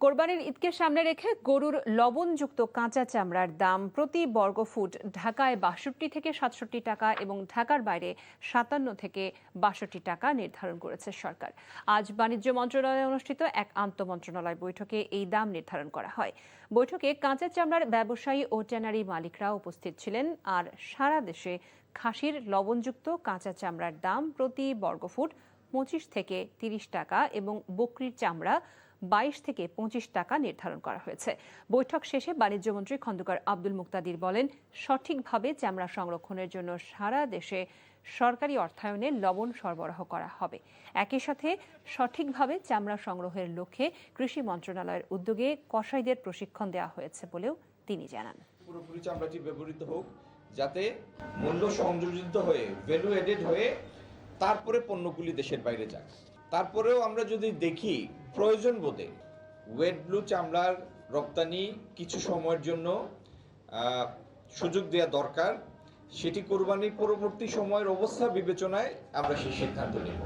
কোরবানির ঈদকে সামনে রেখে গরুর লবণযুক্ত কাঁচা চামড়ার দাম প্রতি বর্গফুট ঢাকায় ৬২ থেকে ৬৭ টাকা এবং ঢাকার বাইরে ৫৭ থেকে ৬২ টাকা নির্ধারণ করেছে সরকার। আজ বাণিজ্য মন্ত্রণালয়ে অনুষ্ঠিত এক আন্তঃমন্ত্রণালয় বৈঠকে এই দাম নির্ধারণ করা হয়। বৈঠকে কাঁচা চামড়ার ব্যবসায়ী ও ট্যানারি মালিকরা উপস্থিত ছিলেন। আর সারা দেশে খাসির লবণযুক্ত কাঁচা চামড়ার দাম প্রতি বর্গফুট ২৫ থেকে ৩০ টাকা এবং বকরির চামড়া ২২ থেকে ২৫ টাকা নির্ধারণ করা হয়েছে। বৈঠক শেষে বাণিজ্যমন্ত্রী খন্দকার আব্দুল মুক্তাদির বলেন, সঠিকভাবে চামড়া সংরক্ষণের জন্য সারা দেশে সরকারি অর্থায়নে লবণ সরবরাহ করা হবে। একই সাথে সঠিকভাবে চামড়া সংগ্রহের লক্ষ্যে কৃষি মন্ত্রণালয়ের উদ্যোগে কসাইদের প্রশিক্ষণ দেওয়া হয়েছে বলেও তিনি জানান। পুরোপুরি চামড়াটি ব্যবহৃত হোক, যাতে মূল্য সংযোজিত হয়ে ভ্যালু এডেড হয়ে তারপরে পণ্যগুলি দেশের বাইরে যাক। তারপরেও আমরা যদি দেখি প্রয়োজন বোধে ওয়েট ব্লু চামড়ার রপ্তানি কিছু সময়ের জন্য সুযোগ দেওয়া দরকার, সেটি কোরবানির পরবর্তী সময়ের অবস্থা বিবেচনায় আমরা সেই সিদ্ধান্ত নেব।